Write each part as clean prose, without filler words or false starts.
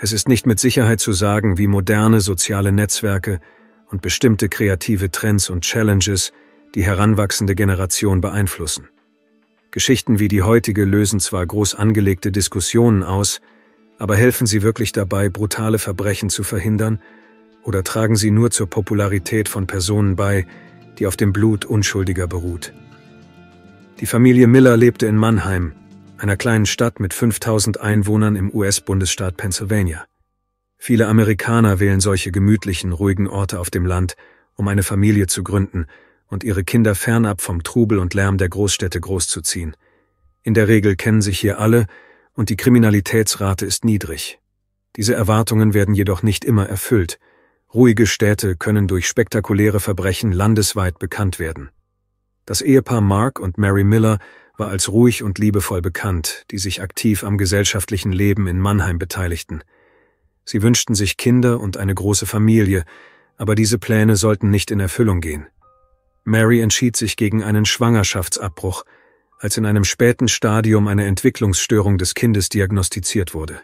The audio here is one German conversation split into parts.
Es ist nicht mit Sicherheit zu sagen, wie moderne soziale Netzwerke und bestimmte kreative Trends und Challenges die heranwachsende Generation beeinflussen. Geschichten wie die heutige lösen zwar groß angelegte Diskussionen aus, aber helfen sie wirklich dabei, brutale Verbrechen zu verhindern, oder tragen sie nur zur Popularität von Personen bei, die auf dem Blut Unschuldiger beruht? Die Familie Miller lebte in Mannheim, einer kleinen Stadt mit 5000 Einwohnern im US-Bundesstaat Pennsylvania. Viele Amerikaner wählen solche gemütlichen, ruhigen Orte auf dem Land, um eine Familie zu gründen und ihre Kinder fernab vom Trubel und Lärm der Großstädte großzuziehen. In der Regel kennen sich hier alle und die Kriminalitätsrate ist niedrig. Diese Erwartungen werden jedoch nicht immer erfüllt. Ruhige Städte können durch spektakuläre Verbrechen landesweit bekannt werden. Das Ehepaar Mark und Mary Miller war als ruhig und liebevoll bekannt, die sich aktiv am gesellschaftlichen Leben in Mannheim beteiligten. Sie wünschten sich Kinder und eine große Familie, aber diese Pläne sollten nicht in Erfüllung gehen. Mary entschied sich gegen einen Schwangerschaftsabbruch, als in einem späten Stadium eine Entwicklungsstörung des Kindes diagnostiziert wurde.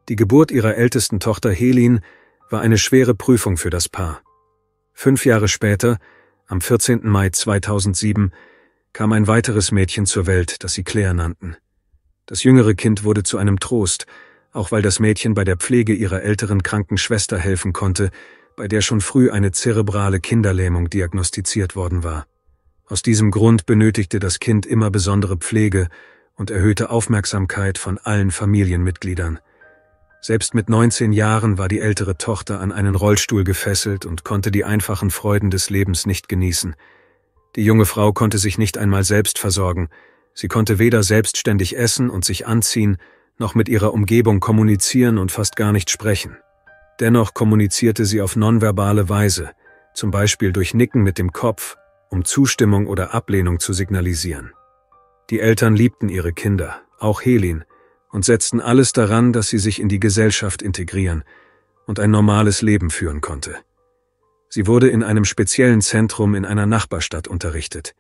Die Geburt ihrer ältesten Tochter Helene war eine schwere Prüfung für das Paar. 5 Jahre später, am 14. Mai 2007, kam ein weiteres Mädchen zur Welt, das sie Claire nannten. Das jüngere Kind wurde zu einem Trost, auch weil das Mädchen bei der Pflege ihrer älteren kranken Schwester helfen konnte, bei der schon früh eine zerebrale Kinderlähmung diagnostiziert worden war. Aus diesem Grund benötigte das Kind immer besondere Pflege und erhöhte Aufmerksamkeit von allen Familienmitgliedern. Selbst mit 19 Jahren war die ältere Tochter an einen Rollstuhl gefesselt und konnte die einfachen Freuden des Lebens nicht genießen. Die junge Frau konnte sich nicht einmal selbst versorgen. Sie konnte weder selbstständig essen und sich anziehen, noch mit ihrer Umgebung kommunizieren und fast gar nicht sprechen. Dennoch kommunizierte sie auf nonverbale Weise, zum Beispiel durch Nicken mit dem Kopf, um Zustimmung oder Ablehnung zu signalisieren. Die Eltern liebten ihre Kinder, auch Helene, und setzten alles daran, dass sie sich in die Gesellschaft integrieren und ein normales Leben führen konnte. Sie wurde in einem speziellen Zentrum in einer Nachbarstadt unterrichtet.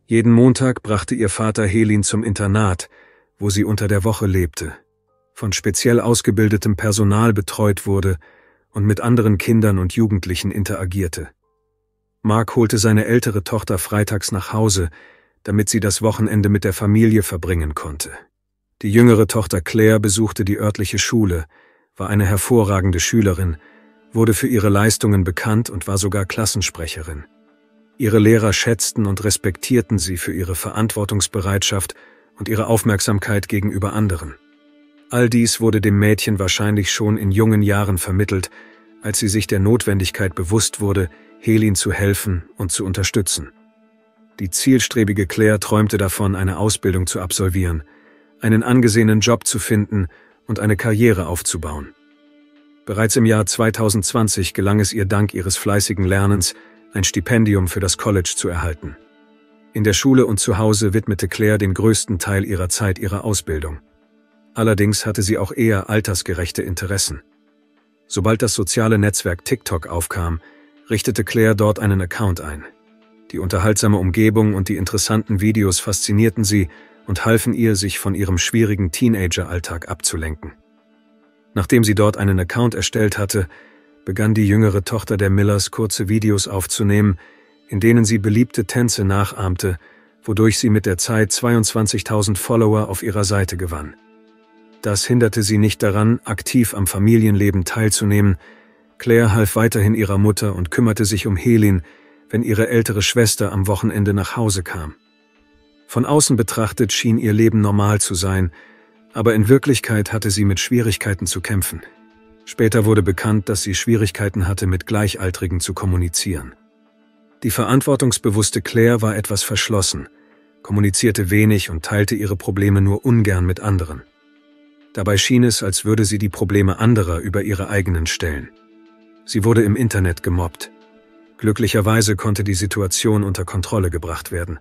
Jeden Montag brachte ihr Vater Helene zum Internat, wo sie unter der Woche lebte, von speziell ausgebildetem Personal betreut wurde und mit anderen Kindern und Jugendlichen interagierte. Mark holte seine ältere Tochter freitags nach Hause, damit sie das Wochenende mit der Familie verbringen konnte. Die jüngere Tochter Claire besuchte die örtliche Schule, war eine hervorragende Schülerin, wurde für ihre Leistungen bekannt und war sogar Klassensprecherin. Ihre Lehrer schätzten und respektierten sie für ihre Verantwortungsbereitschaft und ihre Aufmerksamkeit gegenüber anderen. All dies wurde dem Mädchen wahrscheinlich schon in jungen Jahren vermittelt, als sie sich der Notwendigkeit bewusst wurde, Helene zu helfen und zu unterstützen. Die zielstrebige Claire träumte davon, eine Ausbildung zu absolvieren, einen angesehenen Job zu finden und eine Karriere aufzubauen. Bereits im Jahr 2020 gelang es ihr dank ihres fleißigen Lernens, ein Stipendium für das College zu erhalten. In der Schule und zu Hause widmete Claire den größten Teil ihrer Zeit ihrer Ausbildung. Allerdings hatte sie auch eher altersgerechte Interessen. Sobald das soziale Netzwerk TikTok aufkam, richtete Claire dort einen Account ein. Die unterhaltsame Umgebung und die interessanten Videos faszinierten sie und halfen ihr, sich von ihrem schwierigen Teenager-Alltag abzulenken. Nachdem sie dort einen Account erstellt hatte, begann die jüngere Tochter der Millers kurze Videos aufzunehmen, in denen sie beliebte Tänze nachahmte, wodurch sie mit der Zeit 22.000 Follower auf ihrer Seite gewann. Das hinderte sie nicht daran, aktiv am Familienleben teilzunehmen. Claire half weiterhin ihrer Mutter und kümmerte sich um Helene, wenn ihre ältere Schwester am Wochenende nach Hause kam. Von außen betrachtet schien ihr Leben normal zu sein, aber in Wirklichkeit hatte sie mit Schwierigkeiten zu kämpfen. Später wurde bekannt, dass sie Schwierigkeiten hatte, mit Gleichaltrigen zu kommunizieren. Die verantwortungsbewusste Claire war etwas verschlossen, kommunizierte wenig und teilte ihre Probleme nur ungern mit anderen. Dabei schien es, als würde sie die Probleme anderer über ihre eigenen stellen. Sie wurde im Internet gemobbt. Glücklicherweise konnte die Situation unter Kontrolle gebracht werden.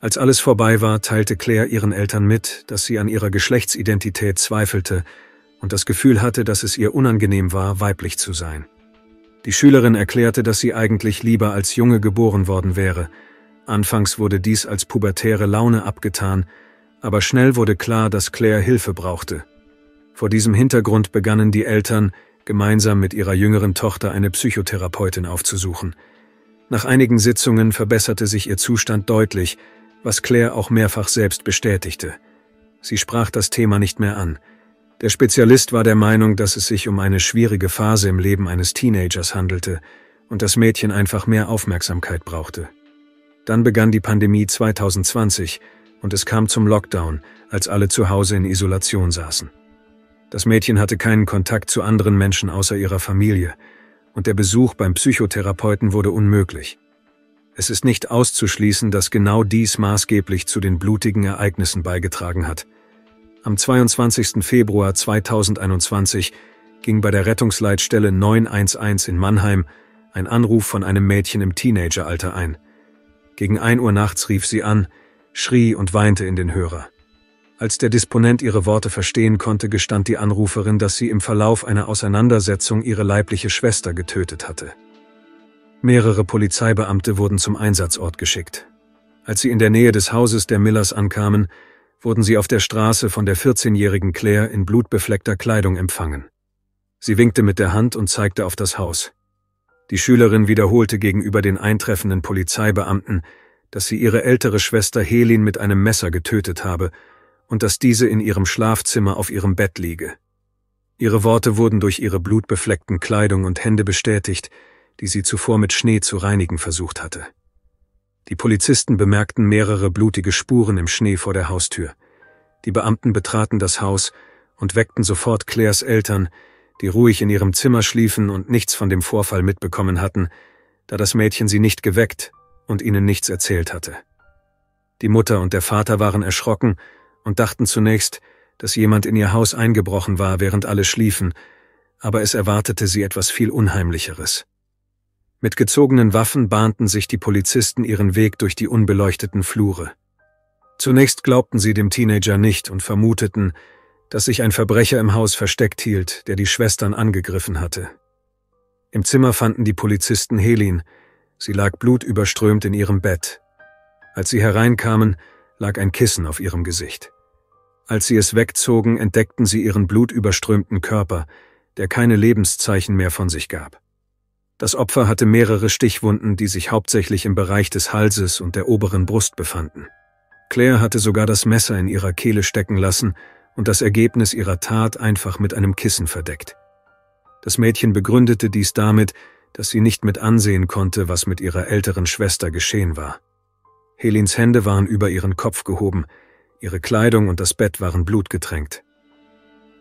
Als alles vorbei war, teilte Claire ihren Eltern mit, dass sie an ihrer Geschlechtsidentität zweifelte und das Gefühl hatte, dass es ihr unangenehm war, weiblich zu sein. Die Schülerin erklärte, dass sie eigentlich lieber als Junge geboren worden wäre. Anfangs wurde dies als pubertäre Laune abgetan, aber schnell wurde klar, dass Claire Hilfe brauchte. Vor diesem Hintergrund begannen die Eltern, gemeinsam mit ihrer jüngeren Tochter eine Psychotherapeutin aufzusuchen. Nach einigen Sitzungen verbesserte sich ihr Zustand deutlich, was Claire auch mehrfach selbst bestätigte. Sie sprach das Thema nicht mehr an. Der Spezialist war der Meinung, dass es sich um eine schwierige Phase im Leben eines Teenagers handelte und das Mädchen einfach mehr Aufmerksamkeit brauchte. Dann begann die Pandemie 2020 und es kam zum Lockdown, als alle zu Hause in Isolation saßen. Das Mädchen hatte keinen Kontakt zu anderen Menschen außer ihrer Familie und der Besuch beim Psychotherapeuten wurde unmöglich. Es ist nicht auszuschließen, dass genau dies maßgeblich zu den blutigen Ereignissen beigetragen hat. Am 22. Februar 2021 ging bei der Rettungsleitstelle 911 in Mannheim ein Anruf von einem Mädchen im Teenageralter ein. Gegen 1 Uhr nachts rief sie an, schrie und weinte in den Hörer. Als der Disponent ihre Worte verstehen konnte, gestand die Anruferin, dass sie im Verlauf einer Auseinandersetzung ihre leibliche Schwester getötet hatte. Mehrere Polizeibeamte wurden zum Einsatzort geschickt. Als sie in der Nähe des Hauses der Millers ankamen, wurden sie auf der Straße von der 14-jährigen Claire in blutbefleckter Kleidung empfangen. Sie winkte mit der Hand und zeigte auf das Haus. Die Schülerin wiederholte gegenüber den eintreffenden Polizeibeamten, dass sie ihre ältere Schwester Helin mit einem Messer getötet habe und dass diese in ihrem Schlafzimmer auf ihrem Bett liege. Ihre Worte wurden durch ihre blutbefleckten Kleidung und Hände bestätigt, die sie zuvor mit Schnee zu reinigen versucht hatte. Die Polizisten bemerkten mehrere blutige Spuren im Schnee vor der Haustür. Die Beamten betraten das Haus und weckten sofort Claires Eltern, die ruhig in ihrem Zimmer schliefen und nichts von dem Vorfall mitbekommen hatten, da das Mädchen sie nicht geweckt und ihnen nichts erzählt hatte. Die Mutter und der Vater waren erschrocken und dachten zunächst, dass jemand in ihr Haus eingebrochen war, während alle schliefen, aber es erwartete sie etwas viel Unheimlicheres. Mit gezogenen Waffen bahnten sich die Polizisten ihren Weg durch die unbeleuchteten Flure. Zunächst glaubten sie dem Teenager nicht und vermuteten, dass sich ein Verbrecher im Haus versteckt hielt, der die Schwestern angegriffen hatte. Im Zimmer fanden die Polizisten Helin. Sie lag blutüberströmt in ihrem Bett. Als sie hereinkamen, lag ein Kissen auf ihrem Gesicht. Als sie es wegzogen, entdeckten sie ihren blutüberströmten Körper, der keine Lebenszeichen mehr von sich gab. Das Opfer hatte mehrere Stichwunden, die sich hauptsächlich im Bereich des Halses und der oberen Brust befanden. Claire hatte sogar das Messer in ihrer Kehle stecken lassen und das Ergebnis ihrer Tat einfach mit einem Kissen verdeckt. Das Mädchen begründete dies damit, dass sie nicht mit ansehen konnte, was mit ihrer älteren Schwester geschehen war. Helins Hände waren über ihren Kopf gehoben, ihre Kleidung und das Bett waren blutgetränkt.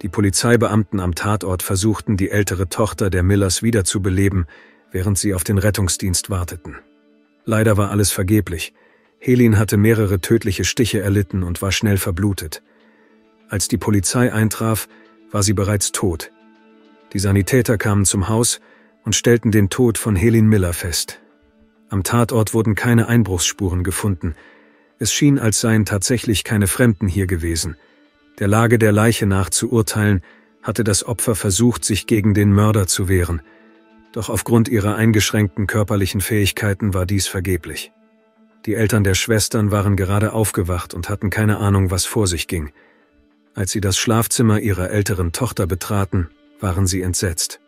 Die Polizeibeamten am Tatort versuchten, die ältere Tochter der Millers wiederzubeleben, während sie auf den Rettungsdienst warteten. Leider war alles vergeblich. Helin hatte mehrere tödliche Stiche erlitten und war schnell verblutet. Als die Polizei eintraf, war sie bereits tot. Die Sanitäter kamen zum Haus und stellten den Tod von Helin Miller fest. Am Tatort wurden keine Einbruchsspuren gefunden. Es schien, als seien tatsächlich keine Fremden hier gewesen. Der Lage der Leiche nach zu urteilen, hatte das Opfer versucht, sich gegen den Mörder zu wehren. Doch aufgrund ihrer eingeschränkten körperlichen Fähigkeiten war dies vergeblich. Die Eltern der Schwestern waren gerade aufgewacht und hatten keine Ahnung, was vor sich ging. Als sie das Schlafzimmer ihrer älteren Tochter betraten, waren sie entsetzt.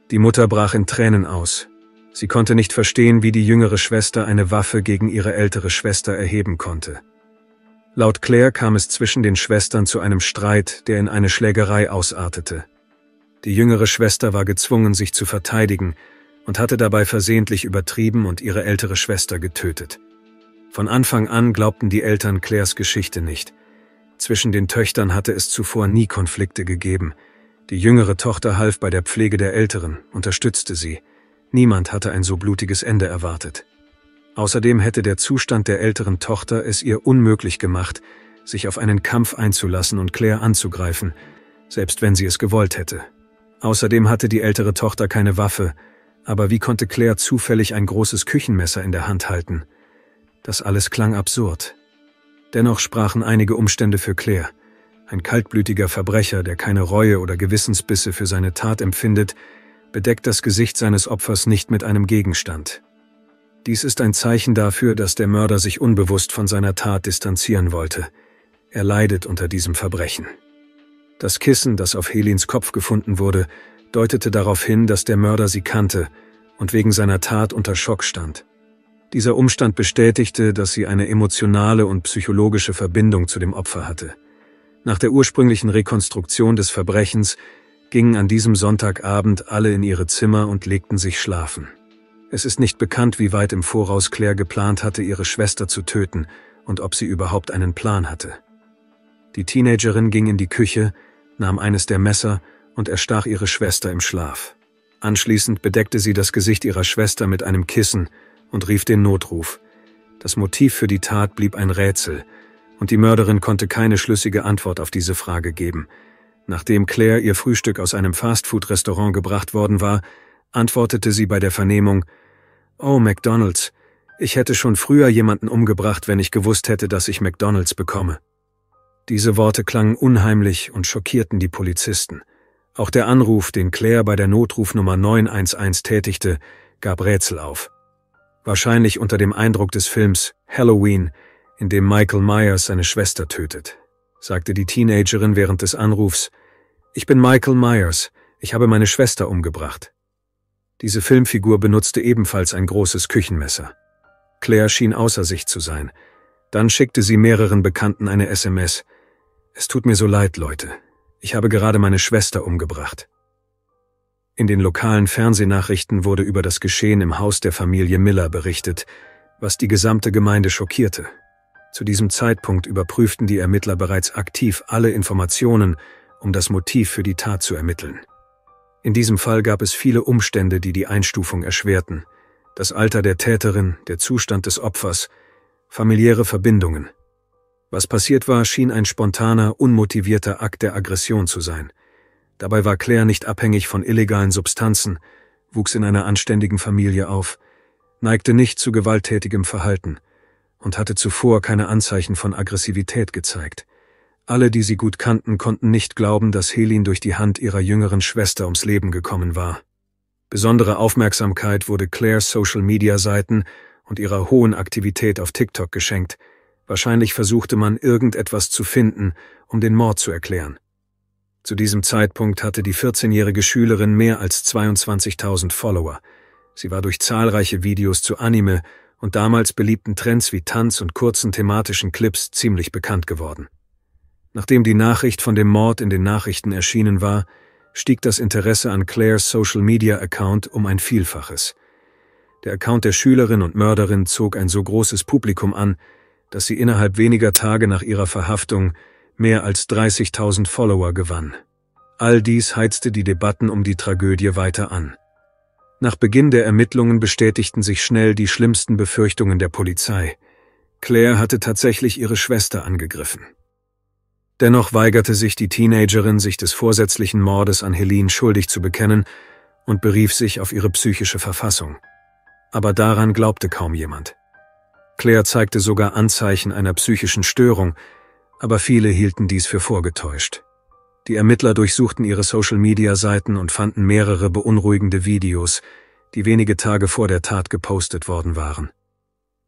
Die Mutter brach in Tränen aus. Sie konnte nicht verstehen, wie die jüngere Schwester eine Waffe gegen ihre ältere Schwester erheben konnte. Laut Claire kam es zwischen den Schwestern zu einem Streit, der in eine Schlägerei ausartete. Die jüngere Schwester war gezwungen, sich zu verteidigen und hatte dabei versehentlich übertrieben und ihre ältere Schwester getötet. Von Anfang an glaubten die Eltern Claires Geschichte nicht. Zwischen den Töchtern hatte es zuvor nie Konflikte gegeben. Die jüngere Tochter half bei der Pflege der Älteren, unterstützte sie. Niemand hatte ein so blutiges Ende erwartet. Außerdem hätte der Zustand der älteren Tochter es ihr unmöglich gemacht, sich auf einen Kampf einzulassen und Claire anzugreifen, selbst wenn sie es gewollt hätte. Außerdem hatte die ältere Tochter keine Waffe, aber wie konnte Claire zufällig ein großes Küchenmesser in der Hand halten? Das alles klang absurd. Dennoch sprachen einige Umstände für Claire. Ein kaltblütiger Verbrecher, der keine Reue oder Gewissensbisse für seine Tat empfindet, bedeckt das Gesicht seines Opfers nicht mit einem Gegenstand. Dies ist ein Zeichen dafür, dass der Mörder sich unbewusst von seiner Tat distanzieren wollte. Er leidet unter diesem Verbrechen. Das Kissen, das auf Helens Kopf gefunden wurde, deutete darauf hin, dass der Mörder sie kannte und wegen seiner Tat unter Schock stand. Dieser Umstand bestätigte, dass sie eine emotionale und psychologische Verbindung zu dem Opfer hatte. Nach der ursprünglichen Rekonstruktion des Verbrechens gingen an diesem Sonntagabend alle in ihre Zimmer und legten sich schlafen. Es ist nicht bekannt, wie weit im Voraus Claire geplant hatte, ihre Schwester zu töten und ob sie überhaupt einen Plan hatte. Die Teenagerin ging in die Küche, nahm eines der Messer und erstach ihre Schwester im Schlaf. Anschließend bedeckte sie das Gesicht ihrer Schwester mit einem Kissen und rief den Notruf. Das Motiv für die Tat blieb ein Rätsel, und die Mörderin konnte keine schlüssige Antwort auf diese Frage geben. Nachdem Claire ihr Frühstück aus einem Fastfood-Restaurant gebracht worden war, antwortete sie bei der Vernehmung: »Oh, McDonald's. Ich hätte schon früher jemanden umgebracht, wenn ich gewusst hätte, dass ich McDonald's bekomme.« Diese Worte klangen unheimlich und schockierten die Polizisten. Auch der Anruf, den Claire bei der Notrufnummer 911 tätigte, gab Rätsel auf. Wahrscheinlich unter dem Eindruck des Films Halloween, in dem Michael Myers seine Schwester tötet, sagte die Teenagerin während des Anrufs: »Ich bin Michael Myers. Ich habe meine Schwester umgebracht.« Diese Filmfigur benutzte ebenfalls ein großes Küchenmesser. Claire schien außer sich zu sein. Dann schickte sie mehreren Bekannten eine SMS: »Es tut mir so leid, Leute. Ich habe gerade meine Schwester umgebracht.« In den lokalen Fernsehnachrichten wurde über das Geschehen im Haus der Familie Miller berichtet, was die gesamte Gemeinde schockierte. Zu diesem Zeitpunkt überprüften die Ermittler bereits aktiv alle Informationen, um das Motiv für die Tat zu ermitteln. In diesem Fall gab es viele Umstände, die die Einstufung erschwerten: das Alter der Täterin, der Zustand des Opfers, familiäre Verbindungen. Was passiert war, schien ein spontaner, unmotivierter Akt der Aggression zu sein. Dabei war Claire nicht abhängig von illegalen Substanzen, wuchs in einer anständigen Familie auf, neigte nicht zu gewalttätigem Verhalten und hatte zuvor keine Anzeichen von Aggressivität gezeigt. Alle, die sie gut kannten, konnten nicht glauben, dass Helene durch die Hand ihrer jüngeren Schwester ums Leben gekommen war. Besondere Aufmerksamkeit wurde Claires Social-Media-Seiten und ihrer hohen Aktivität auf TikTok geschenkt. Wahrscheinlich versuchte man, irgendetwas zu finden, um den Mord zu erklären. Zu diesem Zeitpunkt hatte die 14-jährige Schülerin mehr als 22.000 Follower. Sie war durch zahlreiche Videos zu Anime und damals beliebten Trends wie Tanz und kurzen thematischen Clips ziemlich bekannt geworden. Nachdem die Nachricht von dem Mord in den Nachrichten erschienen war, stieg das Interesse an Claires Social-Media-Account um ein Vielfaches. Der Account der Schülerin und Mörderin zog ein so großes Publikum an, dass sie innerhalb weniger Tage nach ihrer Verhaftung mehr als 30.000 Follower gewann. All dies heizte die Debatten um die Tragödie weiter an. Nach Beginn der Ermittlungen bestätigten sich schnell die schlimmsten Befürchtungen der Polizei. Claire hatte tatsächlich ihre Schwester angegriffen. Dennoch weigerte sich die Teenagerin, sich des vorsätzlichen Mordes an Helene schuldig zu bekennen und berief sich auf ihre psychische Verfassung. Aber daran glaubte kaum jemand. Claire zeigte sogar Anzeichen einer psychischen Störung, aber viele hielten dies für vorgetäuscht. Die Ermittler durchsuchten ihre Social-Media-Seiten und fanden mehrere beunruhigende Videos, die wenige Tage vor der Tat gepostet worden waren.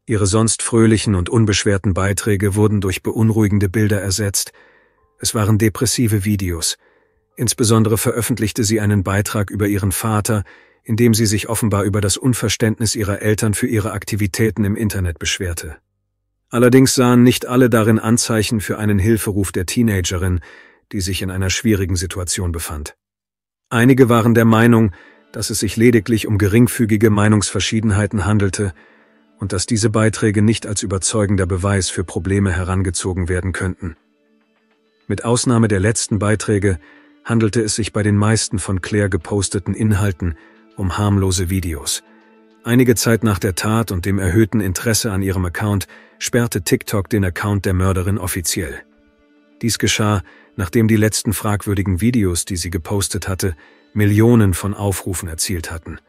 Ihre sonst fröhlichen und unbeschwerten Beiträge wurden durch beunruhigende Bilder ersetzt. Es waren depressive Videos. Insbesondere veröffentlichte sie einen Beitrag über ihren Vater, in dem sie sich offenbar über das Unverständnis ihrer Eltern für ihre Aktivitäten im Internet beschwerte. Allerdings sahen nicht alle darin Anzeichen für einen Hilferuf der Teenagerin, die sich in einer schwierigen Situation befand. Einige waren der Meinung, dass es sich lediglich um geringfügige Meinungsverschiedenheiten handelte und dass diese Beiträge nicht als überzeugender Beweis für Probleme herangezogen werden könnten. Mit Ausnahme der letzten Beiträge handelte es sich bei den meisten von Claire geposteten Inhalten um harmlose Videos. Einige Zeit nach der Tat und dem erhöhten Interesse an ihrem Account sperrte TikTok den Account der Mörderin offiziell. Dies geschah, nachdem die letzten fragwürdigen Videos, die sie gepostet hatte, Millionen von Aufrufen erzielt hatten.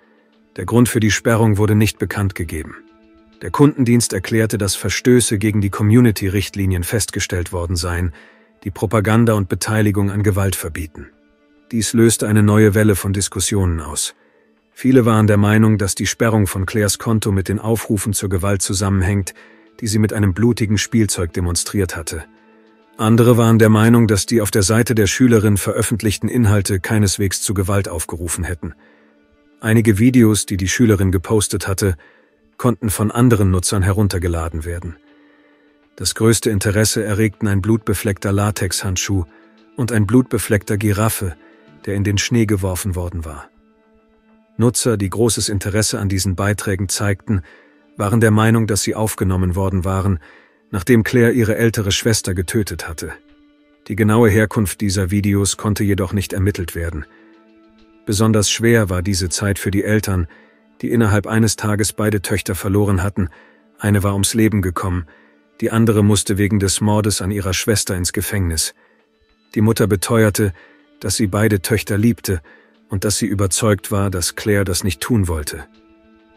Der Grund für die Sperrung wurde nicht bekannt gegeben. Der Kundendienst erklärte, dass Verstöße gegen die Community-Richtlinien festgestellt worden seien, die Propaganda und Beteiligung an Gewalt verbieten. Dies löste eine neue Welle von Diskussionen aus. Viele waren der Meinung, dass die Sperrung von Claires Konto mit den Aufrufen zur Gewalt zusammenhängt, die sie mit einem blutigen Spielzeug demonstriert hatte. Andere waren der Meinung, dass die auf der Seite der Schülerin veröffentlichten Inhalte keineswegs zu Gewalt aufgerufen hätten. Einige Videos, die die Schülerin gepostet hatte, konnten von anderen Nutzern heruntergeladen werden. Das größte Interesse erregten ein blutbefleckter Latexhandschuh und ein blutbefleckter Giraffe, der in den Schnee geworfen worden war. Nutzer, die großes Interesse an diesen Beiträgen zeigten, waren der Meinung, dass sie aufgenommen worden waren, nachdem Claire ihre ältere Schwester getötet hatte. Die genaue Herkunft dieser Videos konnte jedoch nicht ermittelt werden. Besonders schwer war diese Zeit für die Eltern, die innerhalb eines Tages beide Töchter verloren hatten. Eine war ums Leben gekommen, die andere musste wegen des Mordes an ihrer Schwester ins Gefängnis. Die Mutter beteuerte, dass sie beide Töchter liebte und dass sie überzeugt war, dass Claire das nicht tun wollte.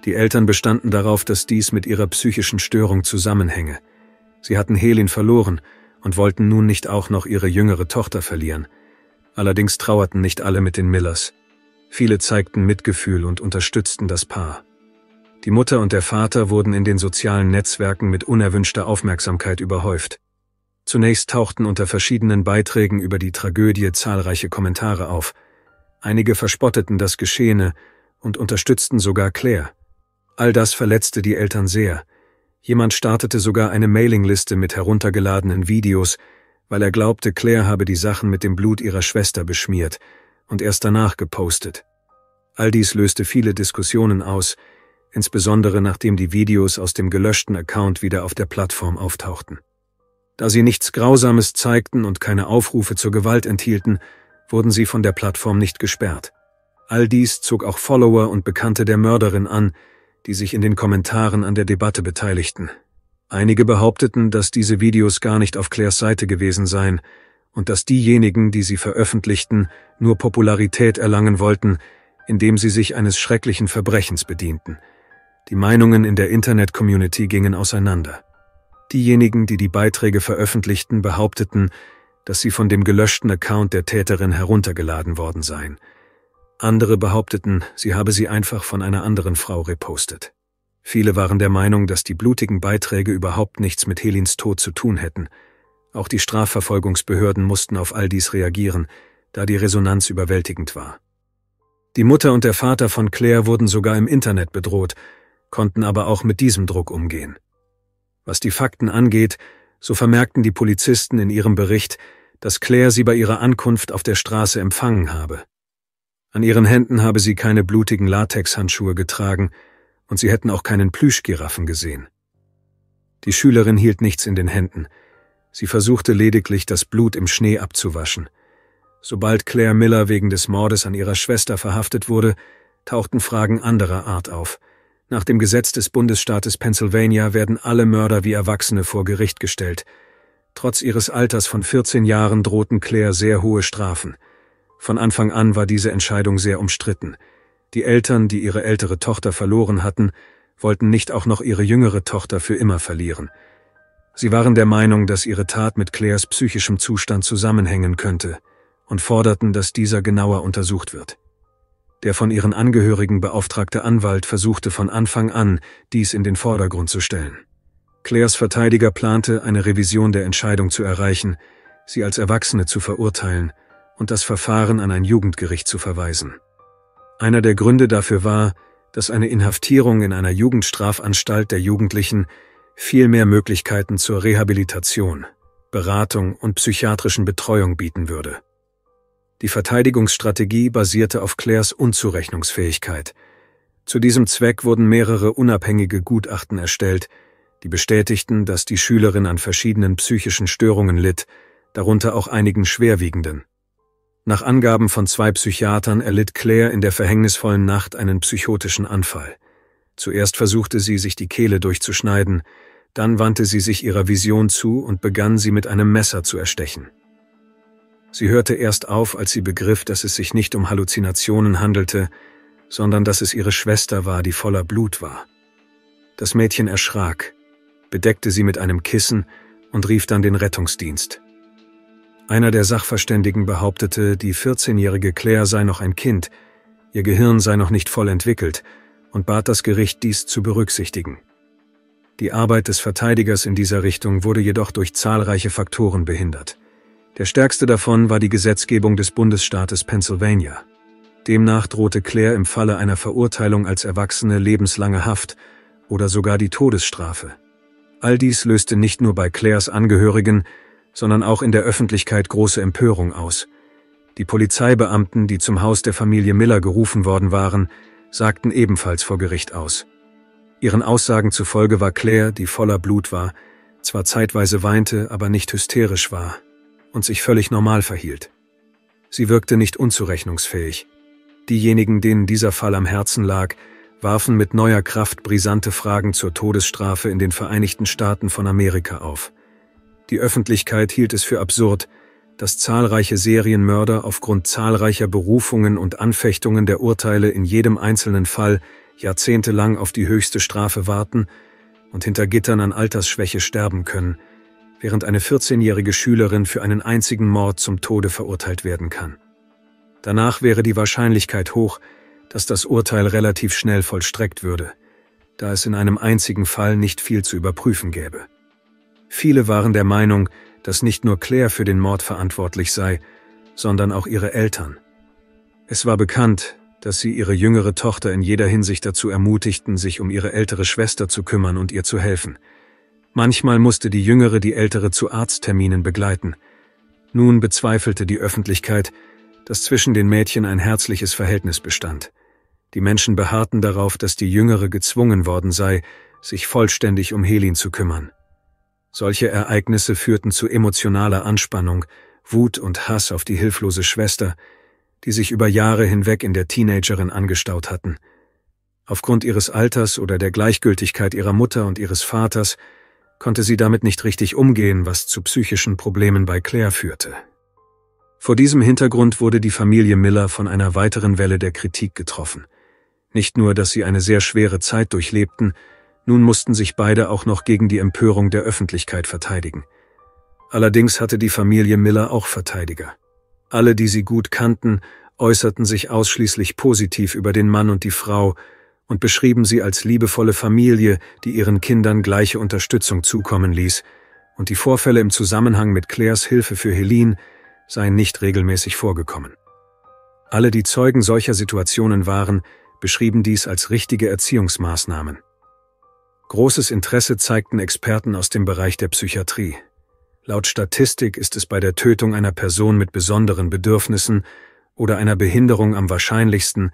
Die Eltern bestanden darauf, dass dies mit ihrer psychischen Störung zusammenhänge. Sie hatten Helene verloren und wollten nun nicht auch noch ihre jüngere Tochter verlieren. Allerdings trauerten nicht alle mit den Millers. Viele zeigten Mitgefühl und unterstützten das Paar. Die Mutter und der Vater wurden in den sozialen Netzwerken mit unerwünschter Aufmerksamkeit überhäuft. Zunächst tauchten unter verschiedenen Beiträgen über die Tragödie zahlreiche Kommentare auf. Einige verspotteten das Geschehene und unterstützten sogar Claire. All das verletzte die Eltern sehr. Jemand startete sogar eine Mailingliste mit heruntergeladenen Videos, weil er glaubte, Claire habe die Sachen mit dem Blut ihrer Schwester beschmiert und erst danach gepostet. All dies löste viele Diskussionen aus, insbesondere nachdem die Videos aus dem gelöschten Account wieder auf der Plattform auftauchten. Da sie nichts Grausames zeigten und keine Aufrufe zur Gewalt enthielten, wurden sie von der Plattform nicht gesperrt. All dies zog auch Follower und Bekannte der Mörderin an, die sich in den Kommentaren an der Debatte beteiligten. Einige behaupteten, dass diese Videos gar nicht auf Claires Seite gewesen seien und dass diejenigen, die sie veröffentlichten, nur Popularität erlangen wollten, indem sie sich eines schrecklichen Verbrechens bedienten. Die Meinungen in der Internet-Community gingen auseinander. Diejenigen, die die Beiträge veröffentlichten, behaupteten, dass sie von dem gelöschten Account der Täterin heruntergeladen worden seien. Andere behaupteten, sie habe sie einfach von einer anderen Frau repostet. Viele waren der Meinung, dass die blutigen Beiträge überhaupt nichts mit Helines Tod zu tun hätten. Auch die Strafverfolgungsbehörden mussten auf all dies reagieren, da die Resonanz überwältigend war. Die Mutter und der Vater von Claire wurden sogar im Internet bedroht, konnten aber auch mit diesem Druck umgehen. Was die Fakten angeht, so vermerkten die Polizisten in ihrem Bericht, dass Claire sie bei ihrer Ankunft auf der Straße empfangen habe. An ihren Händen habe sie keine blutigen Latexhandschuhe getragen und sie hätten auch keinen Plüschgiraffen gesehen. Die Schülerin hielt nichts in den Händen. Sie versuchte lediglich, das Blut im Schnee abzuwaschen. Sobald Claire Miller wegen des Mordes an ihrer Schwester verhaftet wurde, tauchten Fragen anderer Art auf. Nach dem Gesetz des Bundesstaates Pennsylvania werden alle Mörder wie Erwachsene vor Gericht gestellt. Trotz ihres Alters von 14 Jahren drohten Claire sehr hohe Strafen. Von Anfang an war diese Entscheidung sehr umstritten. Die Eltern, die ihre ältere Tochter verloren hatten, wollten nicht auch noch ihre jüngere Tochter für immer verlieren. Sie waren der Meinung, dass ihre Tat mit Claires psychischem Zustand zusammenhängen könnte und forderten, dass dieser genauer untersucht wird. Der von ihren Angehörigen beauftragte Anwalt versuchte von Anfang an, dies in den Vordergrund zu stellen. Claires Verteidiger plante, eine Revision der Entscheidung zu erreichen, sie als Erwachsene zu verurteilen und das Verfahren an ein Jugendgericht zu verweisen. Einer der Gründe dafür war, dass eine Inhaftierung in einer Jugendstrafanstalt der Jugendlichen viel mehr Möglichkeiten zur Rehabilitation, Beratung und psychiatrischen Betreuung bieten würde. Die Verteidigungsstrategie basierte auf Claires Unzurechnungsfähigkeit. Zu diesem Zweck wurden mehrere unabhängige Gutachten erstellt, die bestätigten, dass die Schülerin an verschiedenen psychischen Störungen litt, darunter auch einigen schwerwiegenden. Nach Angaben von 2 Psychiatern erlitt Claire in der verhängnisvollen Nacht einen psychotischen Anfall. Zuerst versuchte sie, sich die Kehle durchzuschneiden, dann wandte sie sich ihrer Vision zu und begann, sie mit einem Messer zu erstechen. Sie hörte erst auf, als sie begriff, dass es sich nicht um Halluzinationen handelte, sondern dass es ihre Schwester war, die voller Blut war. Das Mädchen erschrak, bedeckte sie mit einem Kissen und rief dann den Rettungsdienst. Einer der Sachverständigen behauptete, die 14-jährige Claire sei noch ein Kind, ihr Gehirn sei noch nicht voll entwickelt und bat das Gericht, dies zu berücksichtigen. Die Arbeit des Verteidigers in dieser Richtung wurde jedoch durch zahlreiche Faktoren behindert. Der stärkste davon war die Gesetzgebung des Bundesstaates Pennsylvania. Demnach drohte Claire im Falle einer Verurteilung als Erwachsene lebenslange Haft oder sogar die Todesstrafe. All dies löste nicht nur bei Claires Angehörigen, sondern auch in der Öffentlichkeit große Empörung aus. Die Polizeibeamten, die zum Haus der Familie Miller gerufen worden waren, sagten ebenfalls vor Gericht aus. Ihren Aussagen zufolge war Claire, die voller Blut war, zwar zeitweise weinte, aber nicht hysterisch war und sich völlig normal verhielt. Sie wirkte nicht unzurechnungsfähig. Diejenigen, denen dieser Fall am Herzen lag, warfen mit neuer Kraft brisante Fragen zur Todesstrafe in den Vereinigten Staaten von Amerika auf. Die Öffentlichkeit hielt es für absurd, dass zahlreiche Serienmörder aufgrund zahlreicher Berufungen und Anfechtungen der Urteile in jedem einzelnen Fall jahrzehntelang auf die höchste Strafe warten und hinter Gittern an Altersschwäche sterben können, während eine 14-jährige Schülerin für einen einzigen Mord zum Tode verurteilt werden kann. Danach wäre die Wahrscheinlichkeit hoch, dass das Urteil relativ schnell vollstreckt würde, da es in einem einzigen Fall nicht viel zu überprüfen gäbe. Viele waren der Meinung, dass nicht nur Claire für den Mord verantwortlich sei, sondern auch ihre Eltern. Es war bekannt, dass sie ihre jüngere Tochter in jeder Hinsicht dazu ermutigten, sich um ihre ältere Schwester zu kümmern und ihr zu helfen. Manchmal musste die Jüngere die Ältere zu Arztterminen begleiten. Nun bezweifelte die Öffentlichkeit, dass zwischen den Mädchen ein herzliches Verhältnis bestand. Die Menschen beharrten darauf, dass die Jüngere gezwungen worden sei, sich vollständig um Helene zu kümmern. Solche Ereignisse führten zu emotionaler Anspannung, Wut und Hass auf die hilflose Schwester, die sich über Jahre hinweg in der Teenagerin angestaut hatten. Aufgrund ihres Alters oder der Gleichgültigkeit ihrer Mutter und ihres Vaters konnte sie damit nicht richtig umgehen, was zu psychischen Problemen bei Claire führte. Vor diesem Hintergrund wurde die Familie Miller von einer weiteren Welle der Kritik getroffen. Nicht nur, dass sie eine sehr schwere Zeit durchlebten, nun mussten sich beide auch noch gegen die Empörung der Öffentlichkeit verteidigen. Allerdings hatte die Familie Miller auch Verteidiger. Alle, die sie gut kannten, äußerten sich ausschließlich positiv über den Mann und die Frau und beschrieben sie als liebevolle Familie, die ihren Kindern gleiche Unterstützung zukommen ließ, und die Vorfälle im Zusammenhang mit Claires Hilfe für Helene seien nicht regelmäßig vorgekommen. Alle, die Zeugen solcher Situationen waren, beschrieben dies als richtige Erziehungsmaßnahmen. Großes Interesse zeigten Experten aus dem Bereich der Psychiatrie. Laut Statistik ist es bei der Tötung einer Person mit besonderen Bedürfnissen oder einer Behinderung am wahrscheinlichsten,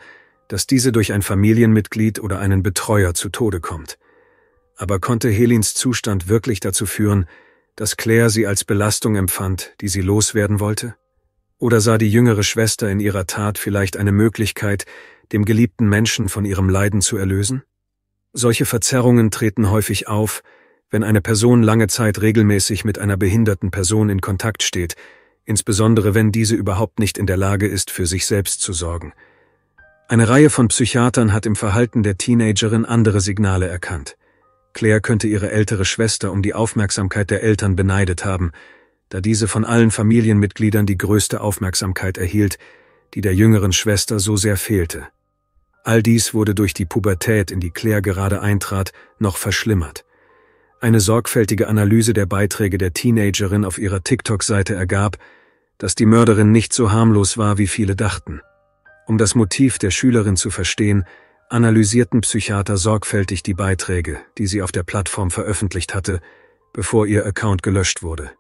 dass diese durch ein Familienmitglied oder einen Betreuer zu Tode kommt. Aber konnte Helens Zustand wirklich dazu führen, dass Claire sie als Belastung empfand, die sie loswerden wollte? Oder sah die jüngere Schwester in ihrer Tat vielleicht eine Möglichkeit, dem geliebten Menschen von ihrem Leiden zu erlösen? Solche Verzerrungen treten häufig auf, wenn eine Person lange Zeit regelmäßig mit einer behinderten Person in Kontakt steht, insbesondere wenn diese überhaupt nicht in der Lage ist, für sich selbst zu sorgen. Eine Reihe von Psychiatern hat im Verhalten der Teenagerin andere Signale erkannt. Claire könnte ihre ältere Schwester um die Aufmerksamkeit der Eltern beneidet haben, da diese von allen Familienmitgliedern die größte Aufmerksamkeit erhielt, die der jüngeren Schwester so sehr fehlte. All dies wurde durch die Pubertät, in die Claire gerade eintrat, noch verschlimmert. Eine sorgfältige Analyse der Beiträge der Teenagerin auf ihrer TikTok-Seite ergab, dass die Mörderin nicht so harmlos war, wie viele dachten. Um das Motiv der Schülerin zu verstehen, analysierten Psychiater sorgfältig die Beiträge, die sie auf der Plattform veröffentlicht hatte, bevor ihr Account gelöscht wurde.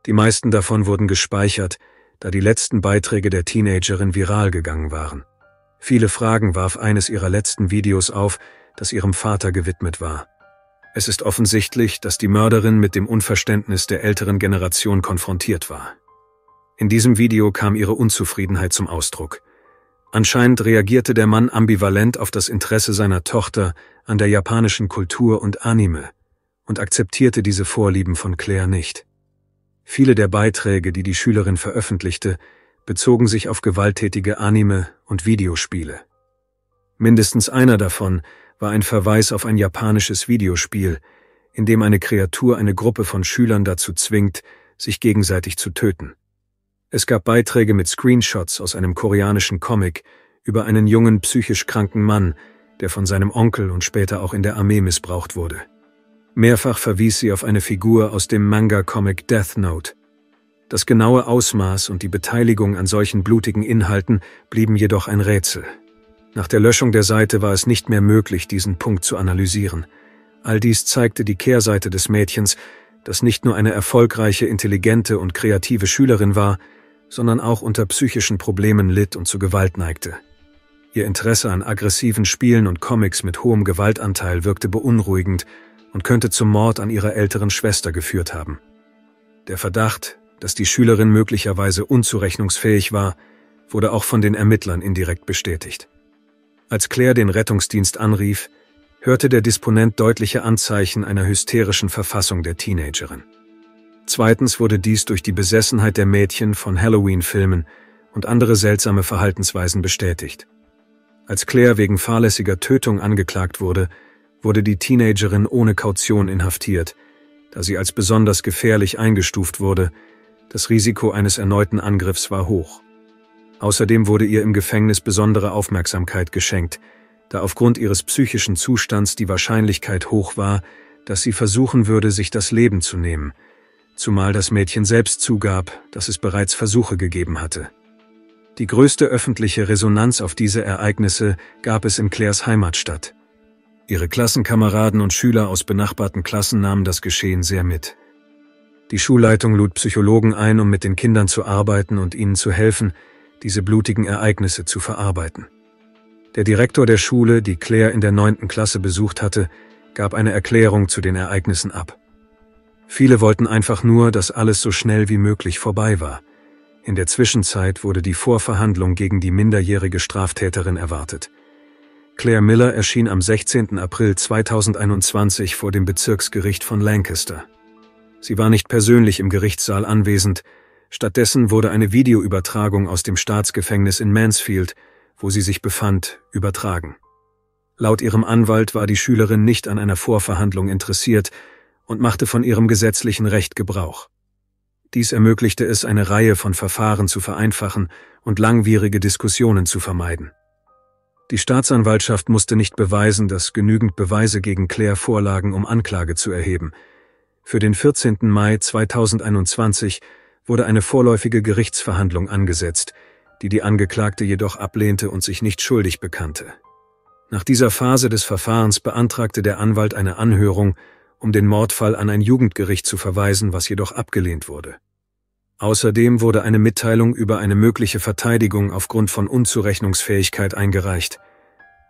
Die meisten davon wurden gespeichert, da die letzten Beiträge der Teenagerin viral gegangen waren. Viele Fragen warf eines ihrer letzten Videos auf, das ihrem Vater gewidmet war. Es ist offensichtlich, dass die Mörderin mit dem Unverständnis der älteren Generation konfrontiert war. In diesem Video kam ihre Unzufriedenheit zum Ausdruck. Anscheinend reagierte der Mann ambivalent auf das Interesse seiner Tochter an der japanischen Kultur und Anime und akzeptierte diese Vorlieben von Claire nicht. Viele der Beiträge, die die Schülerin veröffentlichte, bezogen sich auf gewalttätige Anime- und Videospiele. Mindestens einer davon war ein Verweis auf ein japanisches Videospiel, in dem eine Kreatur eine Gruppe von Schülern dazu zwingt, sich gegenseitig zu töten. Es gab Beiträge mit Screenshots aus einem koreanischen Comic über einen jungen psychisch kranken Mann, der von seinem Onkel und später auch in der Armee missbraucht wurde. Mehrfach verwies sie auf eine Figur aus dem Manga-Comic Death Note. Das genaue Ausmaß und die Beteiligung an solchen blutigen Inhalten blieben jedoch ein Rätsel. Nach der Löschung der Seite war es nicht mehr möglich, diesen Punkt zu analysieren. All dies zeigte die Kehrseite des Mädchens, das nicht nur eine erfolgreiche, intelligente und kreative Schülerin war, sondern auch unter psychischen Problemen litt und zu Gewalt neigte. Ihr Interesse an aggressiven Spielen und Comics mit hohem Gewaltanteil wirkte beunruhigend und könnte zum Mord an ihrer älteren Schwester geführt haben. Der Verdacht, dass die Schülerin möglicherweise unzurechnungsfähig war, wurde auch von den Ermittlern indirekt bestätigt. Als Claire den Rettungsdienst anrief, hörte der Disponent deutliche Anzeichen einer hysterischen Verfassung der Teenagerin. Zweitens wurde dies durch die Besessenheit der Mädchen von Halloween-Filmen und andere seltsame Verhaltensweisen bestätigt. Als Claire wegen fahrlässiger Tötung angeklagt wurde, wurde die Teenagerin ohne Kaution inhaftiert, da sie als besonders gefährlich eingestuft wurde. Das Risiko eines erneuten Angriffs war hoch. Außerdem wurde ihr im Gefängnis besondere Aufmerksamkeit geschenkt, da aufgrund ihres psychischen Zustands die Wahrscheinlichkeit hoch war, dass sie versuchen würde, sich das Leben zu nehmen, zumal das Mädchen selbst zugab, dass es bereits Versuche gegeben hatte. Die größte öffentliche Resonanz auf diese Ereignisse gab es in Claires Heimatstadt. Ihre Klassenkameraden und Schüler aus benachbarten Klassen nahmen das Geschehen sehr mit. Die Schulleitung lud Psychologen ein, um mit den Kindern zu arbeiten und ihnen zu helfen, diese blutigen Ereignisse zu verarbeiten. Der Direktor der Schule, die Claire in der 9. Klasse besucht hatte, gab eine Erklärung zu den Ereignissen ab. Viele wollten einfach nur, dass alles so schnell wie möglich vorbei war. In der Zwischenzeit wurde die Vorverhandlung gegen die minderjährige Straftäterin erwartet. Claire Miller erschien am 16. April 2021 vor dem Bezirksgericht von Lancaster. Sie war nicht persönlich im Gerichtssaal anwesend, stattdessen wurde eine Videoübertragung aus dem Staatsgefängnis in Mansfield, wo sie sich befand, übertragen. Laut ihrem Anwalt war die Schülerin nicht an einer Vorverhandlung interessiert und machte von ihrem gesetzlichen Recht Gebrauch. Dies ermöglichte es, eine Reihe von Verfahren zu vereinfachen und langwierige Diskussionen zu vermeiden. Die Staatsanwaltschaft musste nicht beweisen, dass genügend Beweise gegen Claire vorlagen, um Anklage zu erheben. Für den 14. Mai 2021 wurde eine vorläufige Gerichtsverhandlung angesetzt, die die Angeklagte jedoch ablehnte und sich nicht schuldig bekannte. Nach dieser Phase des Verfahrens beantragte der Anwalt eine Anhörung, um den Mordfall an ein Jugendgericht zu verweisen, was jedoch abgelehnt wurde. Außerdem wurde eine Mitteilung über eine mögliche Verteidigung aufgrund von Unzurechnungsfähigkeit eingereicht.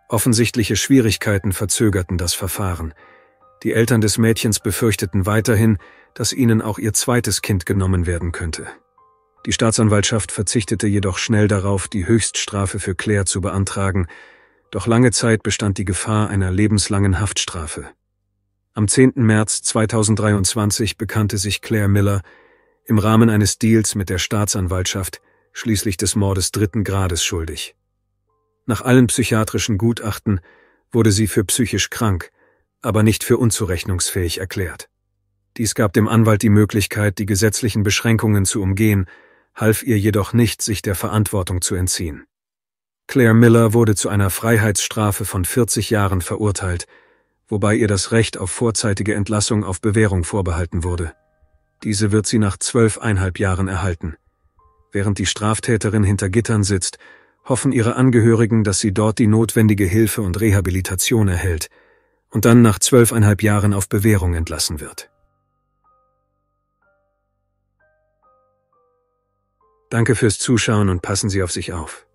Offensichtliche Schwierigkeiten verzögerten das Verfahren. Die Eltern des Mädchens befürchteten weiterhin, dass ihnen auch ihr zweites Kind genommen werden könnte. Die Staatsanwaltschaft verzichtete jedoch schnell darauf, die Höchststrafe für Claire zu beantragen, doch lange Zeit bestand die Gefahr einer lebenslangen Haftstrafe. Am 10. März 2023 bekannte sich Claire Miller im Rahmen eines Deals mit der Staatsanwaltschaft schließlich des Mordes 3. Grades schuldig. Nach allen psychiatrischen Gutachten wurde sie für psychisch krank, aber nicht für unzurechnungsfähig erklärt. Dies gab dem Anwalt die Möglichkeit, die gesetzlichen Beschränkungen zu umgehen, half ihr jedoch nicht, sich der Verantwortung zu entziehen. Claire Miller wurde zu einer Freiheitsstrafe von 40 Jahren verurteilt, wobei ihr das Recht auf vorzeitige Entlassung auf Bewährung vorbehalten wurde. Diese wird sie nach 12,5 Jahren erhalten. Während die Straftäterin hinter Gittern sitzt, hoffen ihre Angehörigen, dass sie dort die notwendige Hilfe und Rehabilitation erhält und dann nach 12,5 Jahren auf Bewährung entlassen wird. Danke fürs Zuschauen und passen Sie auf sich auf.